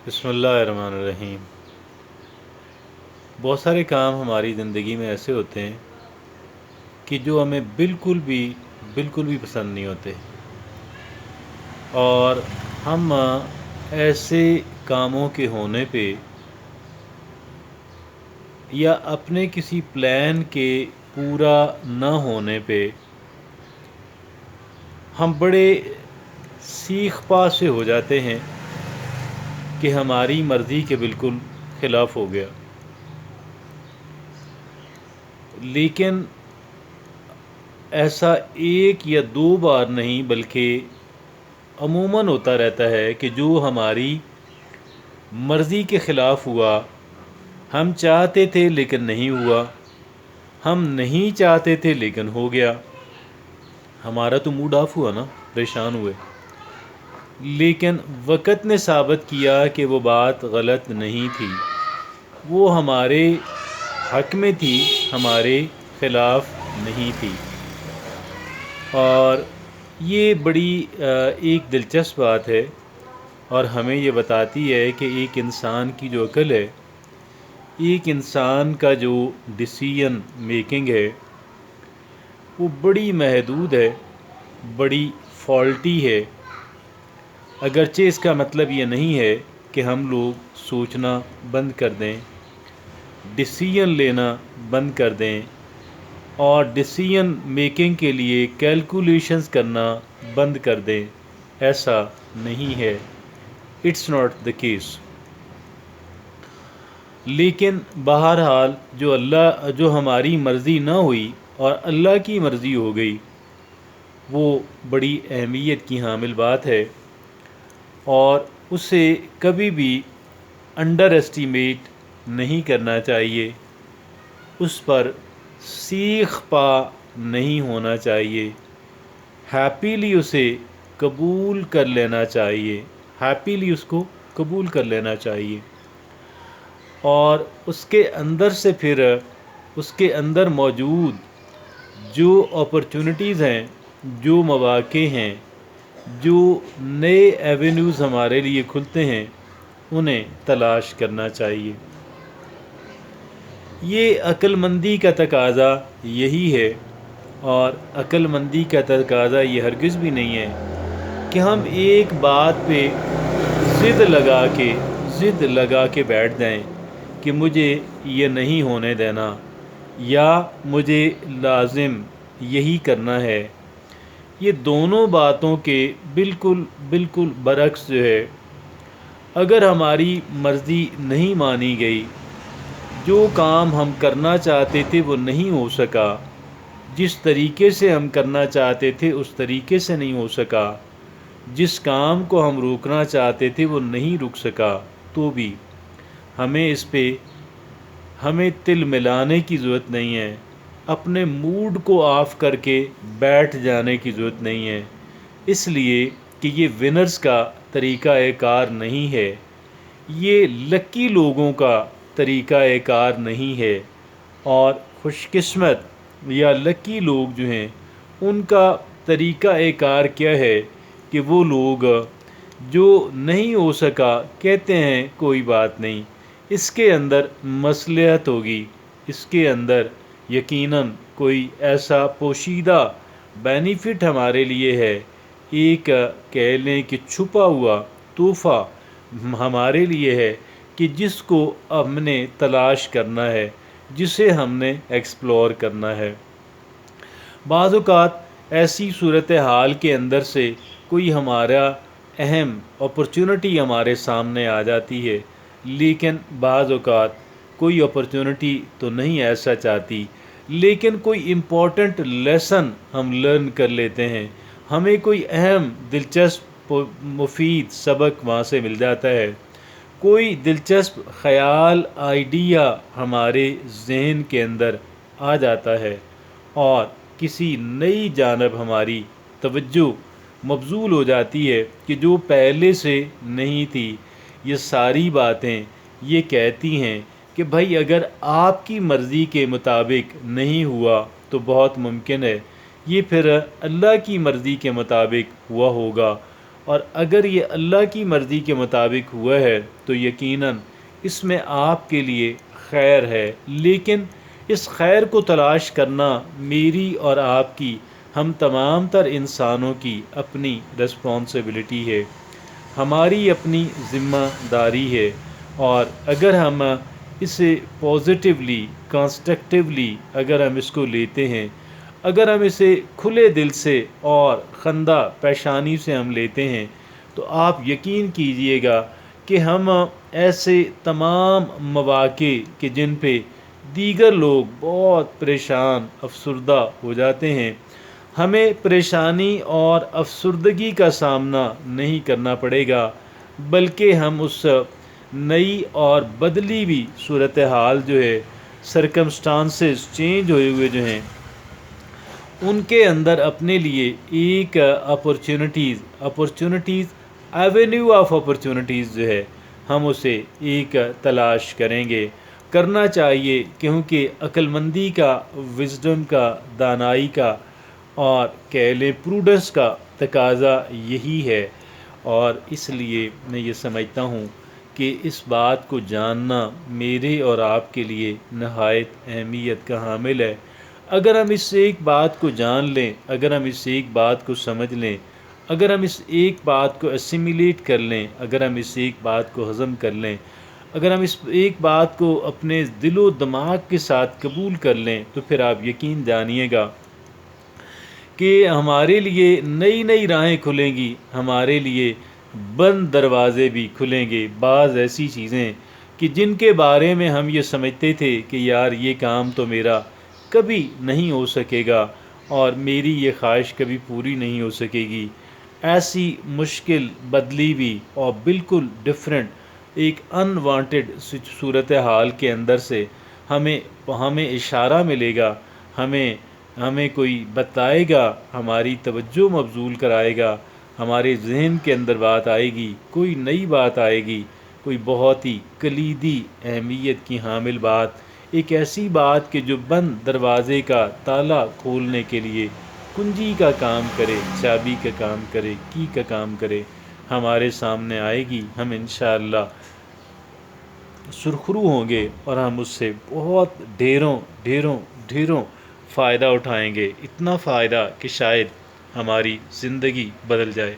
بسم اللہ الرحمن الرحیم۔ بہت سارے کام ہماری زندگی میں ایسے ہوتے ہیں کہ جو ہمیں بالکل بھی پسند نہیں ہوتے، اور ہم ایسے کاموں کے ہونے پہ یا اپنے کسی پلان کے پورا نہ ہونے پہ ہم بڑے سیخ پا سے ہو جاتے ہیں کہ ہماری مرضی کے بالکل خلاف ہو گیا۔ لیکن ایسا ایک یا دو بار نہیں بلکہ عموماً ہوتا رہتا ہے کہ جو ہماری مرضی کے خلاف ہوا، ہم چاہتے تھے لیکن نہیں ہوا، ہم نہیں چاہتے تھے لیکن ہو گیا۔ ہمارا تو موڈ آف ہوا نا، پریشان ہوئے، لیکن وقت نے ثابت کیا کہ وہ بات غلط نہیں تھی، وہ ہمارے حق میں تھی، ہمارے خلاف نہیں تھی۔ اور یہ بڑی ایک دلچسپ بات ہے، اور ہمیں یہ بتاتی ہے کہ ایک انسان کی جو عقل ہے، ایک انسان کا جو ڈیسیژن میکنگ ہے، وہ بڑی محدود ہے، بڑی فالٹی ہے۔ اگرچہ اس کا مطلب یہ نہیں ہے کہ ہم لوگ سوچنا بند کر دیں، ڈیسیژن لینا بند کر دیں، اور ڈیسیژن میکنگ کے لیے کیلکولیشنز کرنا بند کر دیں۔ ایسا نہیں ہے، اٹس ناٹ دا کیس۔ لیکن بہرحال جو ہماری مرضی نہ ہوئی اور اللہ کی مرضی ہو گئی، وہ بڑی اہمیت کی حامل بات ہے، اور اسے کبھی بھی انڈر ایسٹیمیٹ نہیں کرنا چاہیے، اس پر سیخ پا نہیں ہونا چاہیے، ہیپیلی اسے قبول کر لینا چاہیے، ہیپیلی اس کو قبول کر لینا چاہیے، اور اس کے اندر سے پھر اس کے اندر موجود جو اپرچونٹیز ہیں، جو مواقع ہیں، جو نئے ایونیوز ہمارے لیے کھلتے ہیں، انہیں تلاش کرنا چاہیے۔ یہ عقل مندی کا تقاضا یہی ہے، اور عقل مندی کا تقاضا یہ ہرگز بھی نہیں ہے کہ ہم ایک بات پہ ضد لگا کے بیٹھ جائیں کہ مجھے یہ نہیں ہونے دینا، یا مجھے لازم یہی کرنا ہے۔ یہ دونوں باتوں کے بالکل برعکس جو ہے، اگر ہماری مرضی نہیں مانی گئی، جو کام ہم کرنا چاہتے تھے وہ نہیں ہو سکا، جس طریقے سے ہم کرنا چاہتے تھے اس طریقے سے نہیں ہو سکا، جس کام کو ہم روکنا چاہتے تھے وہ نہیں رک سکا، تو بھی ہمیں تل ملانے کی ضرورت نہیں ہے، اپنے موڈ کو آف کر کے بیٹھ جانے کی ضرورت نہیں ہے، اس لیے کہ یہ ونرز کا طریقہ کار نہیں ہے، یہ لکی لوگوں کا طریقہ کار نہیں ہے، اور خوش قسمت یا لکی لوگ جو ہیں ان کا طریقہ کار کیا ہے کہ وہ لوگ جو نہیں ہو سکا کہتے ہیں کوئی بات نہیں، اس کے اندر مصلحت ہوگی، اس کے اندر یقیناً کوئی ایسا پوشیدہ بینیفٹ ہمارے لیے ہے، ایک کہہ لیں کہ چھپا ہوا تحفہ ہمارے لیے ہے کہ جس کو ہم نے تلاش کرنا ہے، جسے ہم نے ایکسپلور کرنا ہے۔ بعض اوقات ایسی صورتحال کے اندر سے کوئی ہمارا اہم اپرچونٹی ہمارے سامنے آ جاتی ہے، لیکن بعض اوقات کوئی اپرچونٹی تو نہیں ایسا چاہتی، لیکن کوئی امپورٹنٹ لیسن ہم لرن کر لیتے ہیں، ہمیں کوئی اہم دلچسپ مفید سبق وہاں سے مل جاتا ہے، کوئی دلچسپ خیال آئیڈیا ہمارے ذہن کے اندر آ جاتا ہے، اور کسی نئی جانب ہماری توجہ مبذول ہو جاتی ہے کہ جو پہلے سے نہیں تھی۔ یہ ساری باتیں یہ کہتی ہیں کہ بھائی اگر آپ کی مرضی کے مطابق نہیں ہوا تو بہت ممکن ہے یہ پھر اللہ کی مرضی کے مطابق ہوا ہوگا، اور اگر یہ اللہ کی مرضی کے مطابق ہوا ہے تو یقیناً اس میں آپ کے لیے خیر ہے، لیکن اس خیر کو تلاش کرنا میری اور آپ کی، ہم تمام تر انسانوں کی اپنی رسپانسبلٹی ہے، ہماری اپنی ذمہ داری ہے۔ اور اگر ہم اسے پازیٹیولی، کنسٹرکٹیولی اگر ہم اس کو لیتے ہیں، اگر ہم اسے کھلے دل سے اور خندہ پیشانی سے ہم لیتے ہیں، تو آپ یقین کیجئے گا کہ ہم ایسے تمام مواقع کہ جن پہ دیگر لوگ بہت پریشان افسردہ ہو جاتے ہیں، ہمیں پریشانی اور افسردگی کا سامنا نہیں کرنا پڑے گا، بلکہ ہم اس نئی اور بدلی ہوئی صورتحال جو ہے، سرکمسٹانسز چینج ہوئے ہوئے جو ہیں، ان کے اندر اپنے لیے ایک اپرچونٹیز ایونیو آف اپرچونٹیز جو ہے، ہم اسے ایک تلاش کریں گے، کرنا چاہیے، کیونکہ عقل مندی کا، وزڈم کا، دانائی کا اور کہہ لیں پروڈنس کا تقاضا یہی ہے۔ اور اس لیے میں یہ سمجھتا ہوں کہ اس بات کو جاننا میرے اور آپ کے لیے نہایت اہمیت کا حامل ہے۔ اگر ہم اس ایک بات کو جان لیں، اگر ہم اس ایک بات کو سمجھ لیں، اگر ہم اس ایک بات کو اسیمیلیٹ کر لیں، اگر ہم اس ایک بات کو ہضم کر لیں، اگر ہم اس ایک بات کو اپنے دل و دماغ کے ساتھ قبول کر لیں، تو پھر آپ یقین جانیے گا کہ ہمارے لیے نئی نئی راہیں کھلیں گی، ہمارے لیے بند دروازے بھی کھلیں گے۔ بعض ایسی چیزیں کہ جن کے بارے میں ہم یہ سمجھتے تھے کہ یار یہ کام تو میرا کبھی نہیں ہو سکے گا اور میری یہ خواہش کبھی پوری نہیں ہو سکے گی، ایسی مشکل بدلی بھی اور بالکل ڈیفرنٹ ایک انوانٹیڈ صورتحال کے اندر سے ہمیں اشارہ ملے گا، ہمیں کوئی بتائے گا، ہماری توجہ مبذول کرائے گا، ہمارے ذہن کے اندر بات آئے گی، کوئی نئی بات آئے گی، کوئی بہت ہی کلیدی اہمیت کی حامل بات، ایک ایسی بات کہ جو بند دروازے کا تالا کھولنے کے لیے کنجی کا کام کرے، چابی کا کام کرے، کی کا کام کرے، ہمارے سامنے آئے گی۔ ہم انشاءاللہ سرخرو ہوں گے اور ہم اس سے بہت ڈھیروں ڈھیروں ڈھیروں فائدہ اٹھائیں گے، اتنا فائدہ کہ شاید ہماری زندگی بدل جائے۔